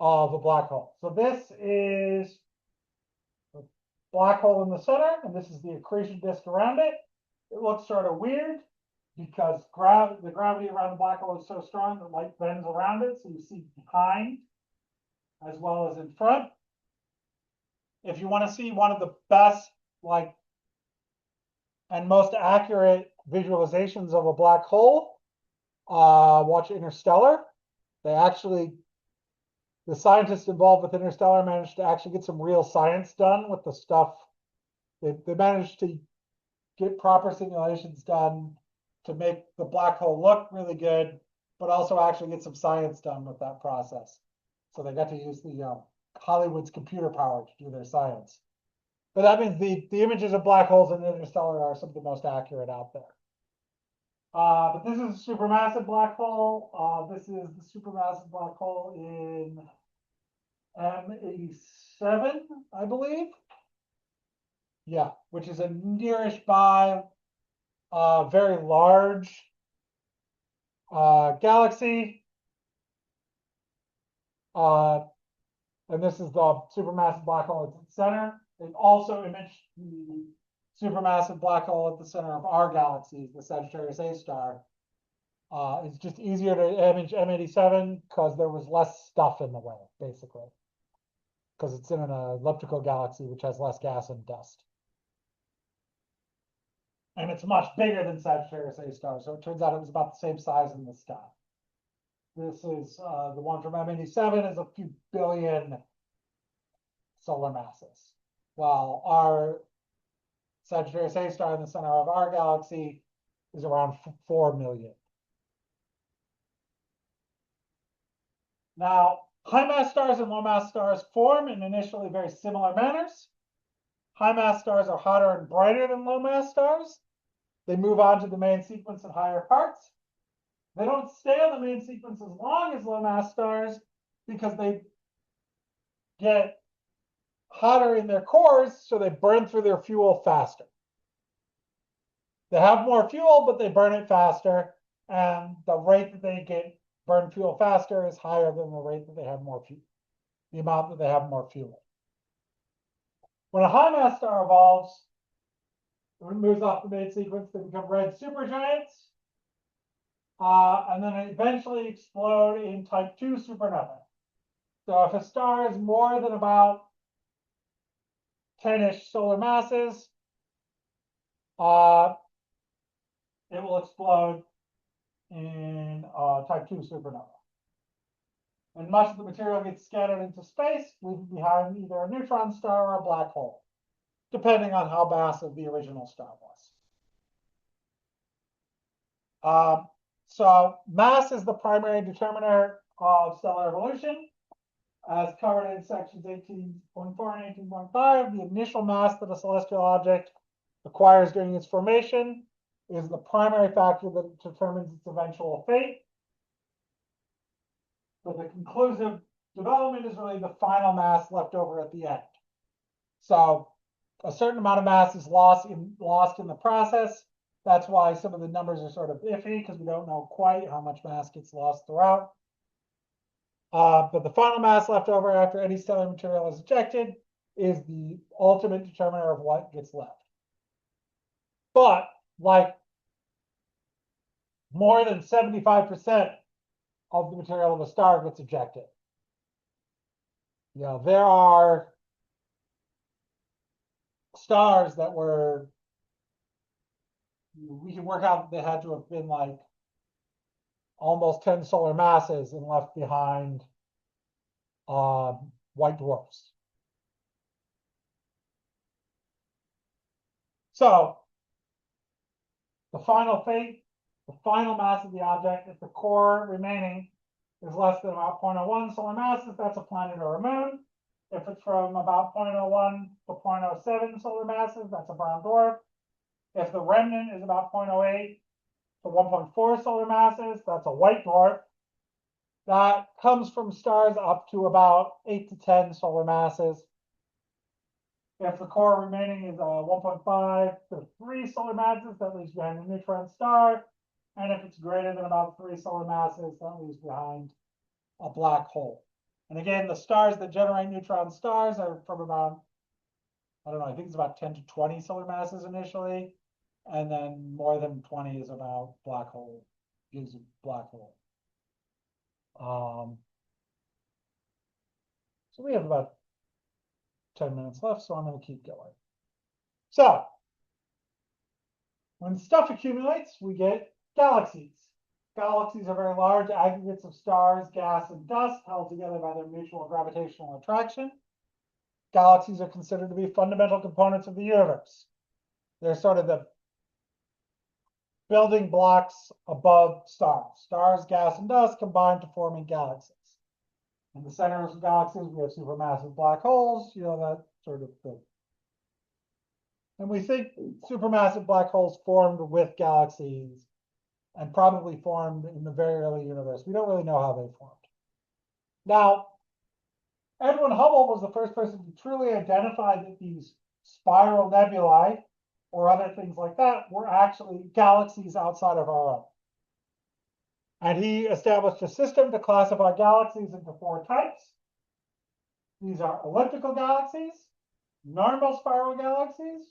of a black hole. So this is the black hole in the center, and this is the accretion disk around it. It looks sort of weird because the gravity around the black hole is so strong that light bends around it, so you see behind as well as in front. If you want to see one of the best, and most accurate visualizations of a black hole, watch Interstellar. The scientists involved with Interstellar managed to actually get some real science done with the stuff. They managed to get proper simulations done to make the black hole look really good, but also actually get some science done with that process. So they got to use the Hollywood's computer power to do their science. But that means the images of black holes in Interstellar are some of the most accurate out there. But this is a supermassive black hole. This is the supermassive black hole in M87, I believe. Yeah, which is a nearish by very large galaxy. And this is the supermassive black hole at the center. It also imaged the supermassive black hole at the center of our galaxy, the Sagittarius A star. It's just easier to image M87 because there was less stuff in the way, basically. because it's in an elliptical galaxy, which has less gas and dust. And it's much bigger than Sagittarius A star, so it turns out it was about the same size in the sky. This is the one from M87 is a few billion solar masses, while our Sagittarius A star in the center of our galaxy is around 4 million. Now, high mass stars and low mass stars form in initially very similar manners. High mass stars are hotter and brighter than low mass stars. They move on to the main sequence in higher parts. They don't stay on the main sequence as long as low mass stars because they get hotter in their cores, so they burn through their fuel faster. They have more fuel, but they burn it faster, and the rate that they get burn fuel faster is higher than the rate that they have more fuel, the amount that they have more fuel. When a high mass star evolves, when it moves off the main sequence, they become red supergiants, and then eventually explode in type 2 supernova. So if a star is more than about 10-ish solar masses, it will explode in type 2 supernova. And much of the material gets scattered into space, leaving behind either a neutron star or a black hole, depending on how massive the original star was. So mass is the primary determiner of stellar evolution. As covered in sections 18.4 and 18.5, the initial mass that a celestial object acquires during its formation is the primary factor that determines its eventual fate. But the conclusive development is really the final mass left over at the end. So a certain amount of mass is lost in the process. That's why some of the numbers are sort of iffy, because we don't know quite how much mass gets lost throughout. But the final mass left over after any stellar material is ejected is the ultimate determiner of what gets left. But like more than 75% of the material of a star gets ejected. You know, there are stars that were, we can work out they had to have been like almost 10 solar masses and left behind white dwarfs. So the final fate, the final mass of the object, if the core remaining is less than about 0.01 solar masses, that's a planet or a moon. If it's from about 0.01 to 0.07 solar masses, that's a brown dwarf. If the remnant is about 0.08 to 1.4 solar masses, that's a white dwarf. That comes from stars up to about 8 to 10 solar masses. If the core remaining is 1.5 to 3 solar masses, that leaves behind a neutron star. And if it's greater than about 3 solar masses, that leaves behind a black hole. And again, the stars that generate neutron stars are from about, I don't know, I think it's about 10 to 20 solar masses initially. And then more than 20 is about black hole, gives a black hole. So we have about 10 minutes left, so I'm going to keep going. So when stuff accumulates, we get galaxies. Galaxies are very large aggregates of stars, gas, and dust held together by their mutual gravitational attraction. Galaxies are considered to be fundamental components of the universe. They're sort of the building blocks above stars. Stars, gas, and dust combine to forming galaxies. In the center of galaxies, we have supermassive black holes, you know, that sort of thing. And we think supermassive black holes formed with galaxies and probably formed in the very early universe. We don't really know how they formed. Now, Edwin Hubble was the first person to truly identify that these spiral nebulae or other things like that were actually galaxies outside of our own. And he established a system to classify galaxies into 4 types. These are elliptical galaxies, normal spiral galaxies,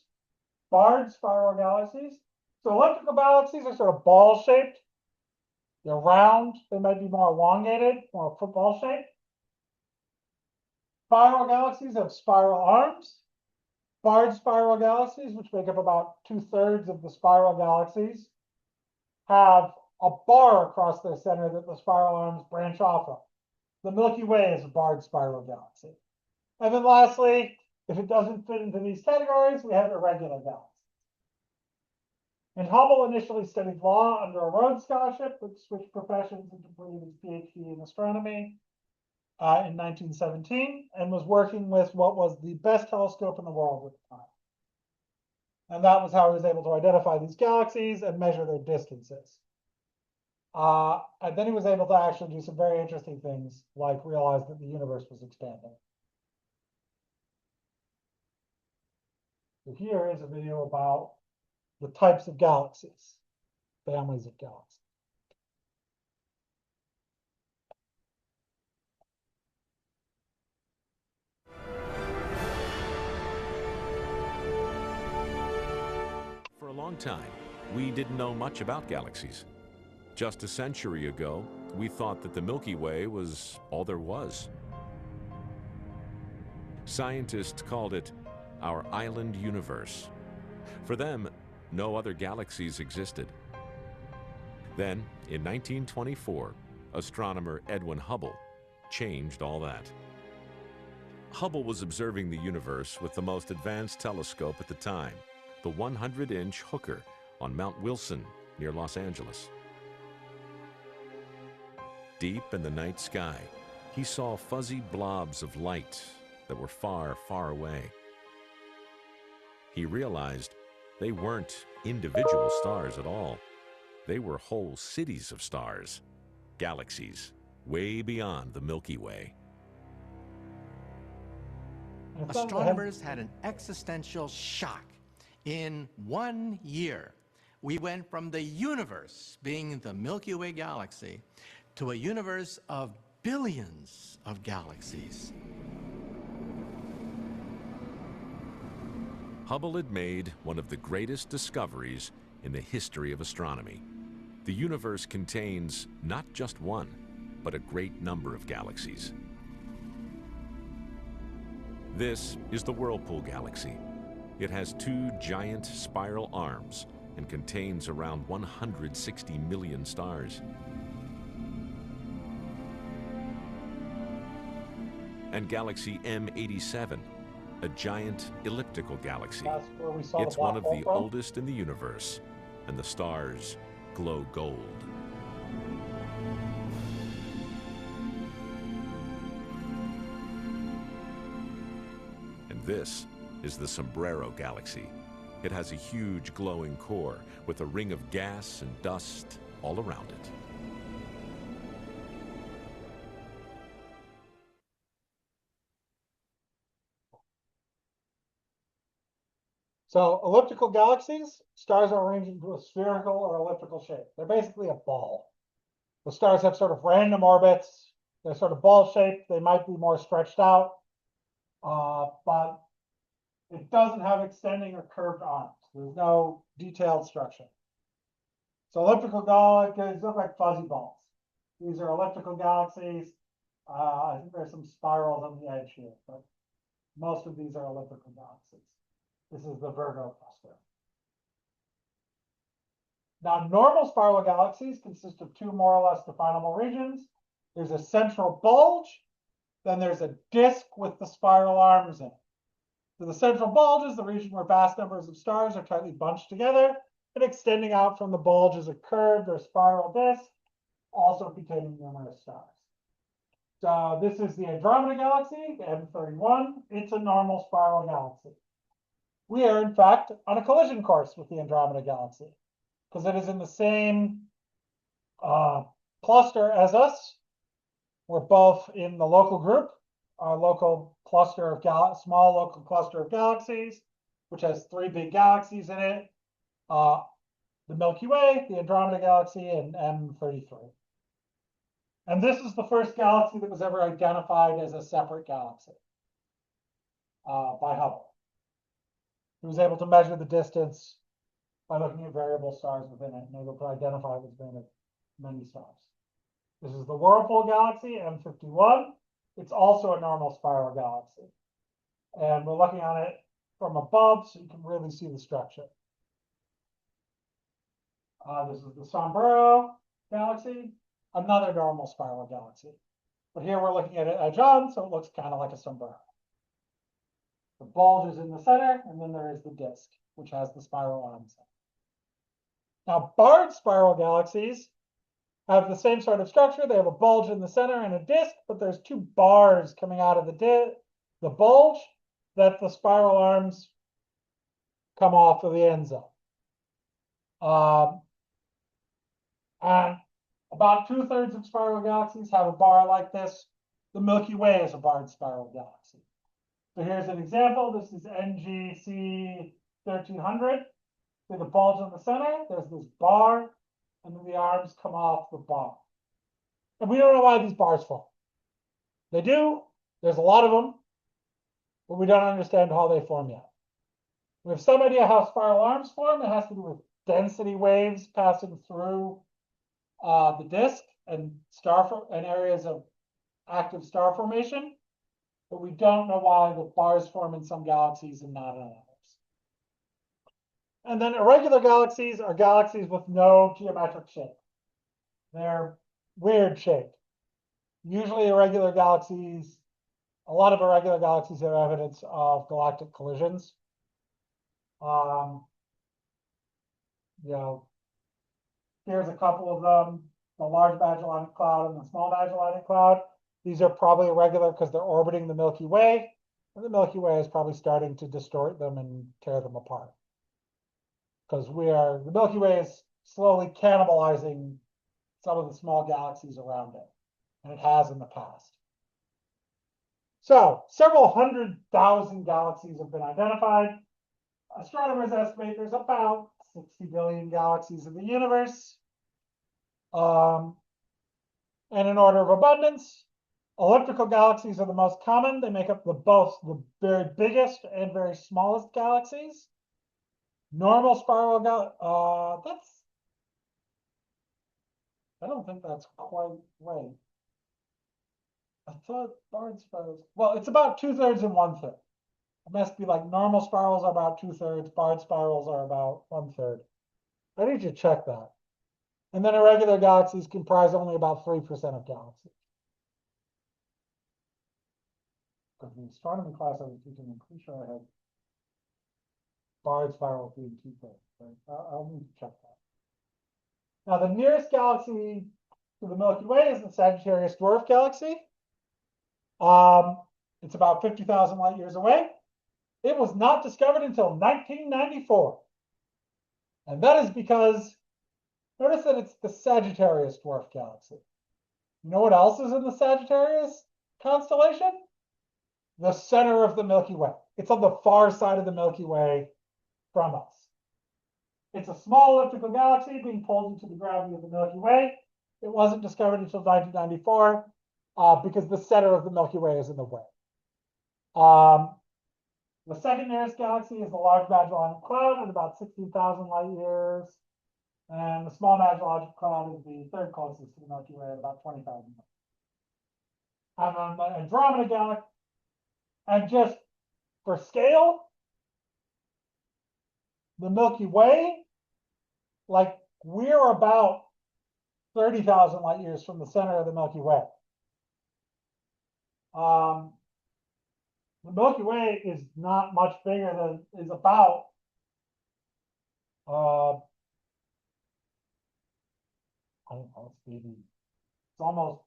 barred spiral galaxies. So elliptical galaxies are sort of ball-shaped. They're round. They might be more elongated, more football-shaped. Spiral galaxies have spiral arms. Barred spiral galaxies, which make up about 2/3 of the spiral galaxies, have a bar across their center that the spiral arms branch off of. The Milky Way is a barred spiral galaxy. And then lastly, if it doesn't fit into these categories, we have irregular galaxies. And Hubble initially studied law under a Rhodes Scholarship, which switched professions and completed his PhD in astronomy in 1917, and was working with what was the best telescope in the world at the time. And that was how he was able to identify these galaxies and measure their distances. And then he was able to actually do some very interesting things, like realize that the universe was expanding. So here is a video about the types of galaxies, families of galaxies. For a long time, we didn't know much about galaxies. Just a century ago, we thought that the Milky Way was all there was. Scientists called it our island universe. For them, no other galaxies existed. Then, in 1924, astronomer Edwin Hubble changed all that. Hubble was observing the universe with the most advanced telescope at the time, the 100-inch Hooker on Mount Wilson near Los Angeles. Deep in the night sky, he saw fuzzy blobs of light that were far, far away. He realized they weren't individual stars at all. They were whole cities of stars, galaxies, way beyond the Milky Way. Astronomers had an existential shock. In 1 year, we went from the universe being the Milky Way galaxy to a universe of billions of galaxies. Hubble had made one of the greatest discoveries in the history of astronomy. The universe contains not just one, but a great number of galaxies. This is the Whirlpool Galaxy. It has 2 giant spiral arms and contains around 160 million stars. And Galaxy M87, a giant elliptical galaxy. It's one of the oldest in the universe, and the stars glow gold. And this is the Sombrero Galaxy. It has a huge glowing core with a ring of gas and dust all around it. So elliptical galaxies, stars are arranged into a spherical or elliptical shape. They're basically a ball. The stars have sort of random orbits. They're sort of ball shaped. They might be more stretched out, but it doesn't have extending or curved arms. There's no detailed structure. So elliptical galaxies look like fuzzy balls. These are elliptical galaxies. I think there's some spirals on the edge here, but most of these are elliptical galaxies. This is the Virgo cluster. Now, normal spiral galaxies consist of 2 more or less definable regions. There's a central bulge, then there's a disk with the spiral arms in it. So the central bulge is the region where vast numbers of stars are tightly bunched together, and extending out from the bulge is a curved or spiral disk, also containing numerous stars. So this is the Andromeda Galaxy, M31. It's a normal spiral galaxy. We are, in fact, on a collision course with the Andromeda Galaxy, because it is in the same cluster as us. We're both in the local group, our local cluster of small local cluster of galaxies, which has 3 big galaxies in it: the Milky Way, the Andromeda Galaxy, and M33. And this is the first galaxy that was ever identified as a separate galaxy by Hubble. He was able to measure the distance by looking at variable stars within it and able to identify it as being many stars. This is the Whirlpool Galaxy, M51. it's also a normal spiral galaxy. And we're looking at it from above, so you can really see the structure. This is the Sombrero galaxy, another normal spiral galaxy. But here we're looking at it edge on, so it looks kind of like a sombrero. The bulge is in the center, and then there is the disk, which has the spiral arms. Now, barred spiral galaxies have the same sort of structure. They have a bulge in the center and a disk, but there's two bars coming out of the bulge that the spiral arms come off of the ends of. And about 2/3 of spiral galaxies have a bar like this. The Milky Way is a barred spiral galaxy. So here's an example. This is NGC 1300. See the bulge in the center, there's this bar, and then the arms come off the bar. And we don't know why these bars form. They do, there's a lot of them, but we don't understand how they form yet. We have some idea how spiral arms form. It has to do with density waves passing through the disk and areas of active star formation, but we don't know why the bars form in some galaxies and not in others. And then irregular galaxies are galaxies with no geometric shape. They're weird shaped. Usually irregular galaxies, a lot of irregular galaxies have evidence of galactic collisions. Here's a couple of them, the Large Magellanic Cloud and the Small Magellanic Cloud. These are probably irregular because they're orbiting the Milky Way, and the Milky Way is probably starting to distort them and tear them apart. Because the Milky Way is slowly cannibalizing some of the small galaxies around it, and it has in the past. So, several 100,000 galaxies have been identified. Astronomers estimate there's about 60 billion galaxies in the universe. And in order of abundance, elliptical galaxies are the most common. They make up the very biggest and very smallest galaxies. Normal spiral I don't think that's quite right. I thought barred spirals, well, it's about 2/3 and 1/3. It must be like normal spirals are about 2/3, barred spirals are about 1/3. I need to check that. And then irregular galaxies comprise only about 3% of galaxies. Because in the astronomy class I was teaching, I'm pretty sure I had barred spirals being 2/3. Right? I'll need to check that. Now, the nearest galaxy to the Milky Way is the Sagittarius Dwarf Galaxy. It's about 50,000 light years away. It was not discovered until 1994. And that is because, notice that it's the Sagittarius Dwarf Galaxy. You know what else is in the Sagittarius constellation? The center of the Milky Way. It's on the far side of the Milky Way from us. It's a small elliptical galaxy being pulled into the gravity of the Milky Way. It wasn't discovered until 1994 because the center of the Milky Way is in the way. The second nearest galaxy is the Large Magellanic Cloud at about 16,000 light years. And the Small Magellanic Cloud is the third closest to the Milky Way at about 20,000. And then the Andromeda Galaxy, and just for scale, the Milky Way, like we're about 30,000 light years from the center of the Milky Way. The Milky Way is not much bigger than, is about I don't know, it's almost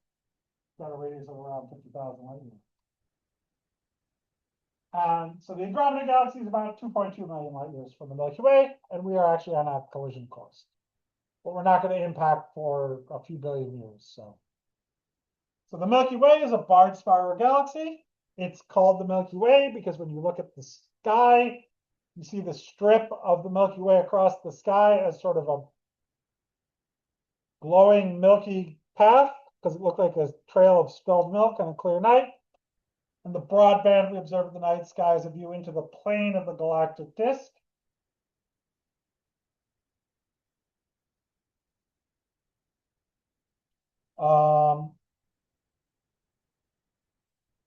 got a radius of around 50,000 light years. And so the Andromeda Galaxy is about 2.2 million light years from the Milky Way, and we are actually on a collision course. But we're not going to impact for a few billion years. So the Milky Way is a barred spiral galaxy. It's called the Milky Way because when you look at the sky, you see the strip of the Milky Way across the sky as sort of a glowing milky path because it looked like a trail of spilled milk on a clear night. And the broad band we observe in the night sky is a view into the plane of the galactic disk.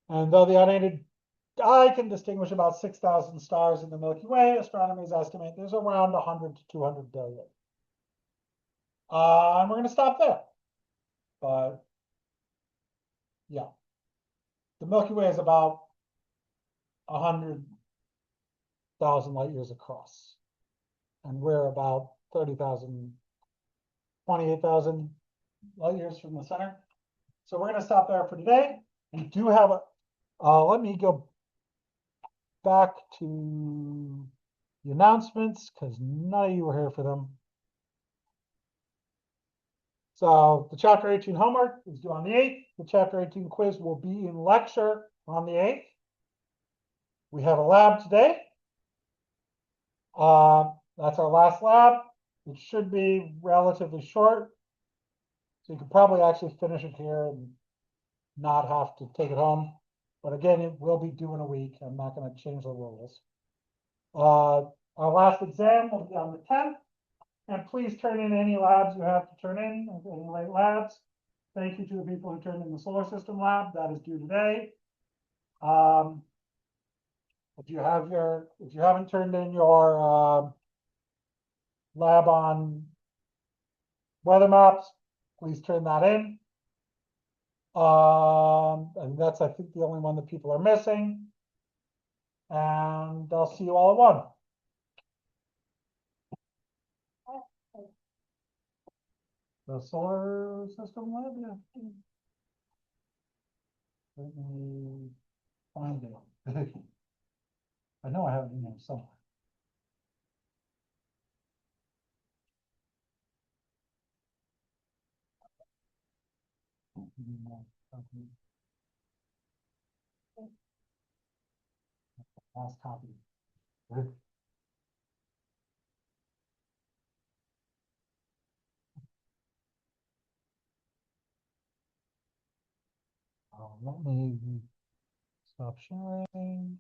And though the unaided eye can distinguish about 6,000 stars in the Milky Way, astronomers estimate there's around 100 to 200 billion. And we're going to stop there. But yeah, the Milky Way is about 100,000 light years across. And we're about 30,000, 28,000 light years from the center. So we're going to stop there for today. We do have a, let me go back to the announcements because none of you were here for them. So the chapter 18 homework is due on the 8th. The chapter 18 quiz will be in lecture on the 8th. We have a lab today. That's our last lab. It should be relatively short. So you could probably actually finish it here and not have to take it home. But again, it will be due in a week. I'm not going to change the rules. Our last exam will be on the 10th. And please turn in any labs you have to turn in, any late labs. Thank you to the people who turned in the solar system lab. That is due today. If you haven't turned in your lab on weather maps, please turn that in. And that's, I think, the only one that people are missing. And I'll see you all at 1. The solar system lab, yeah. Let me find it. I know I have it in there somewhere. Last copy. Let me stop sharing.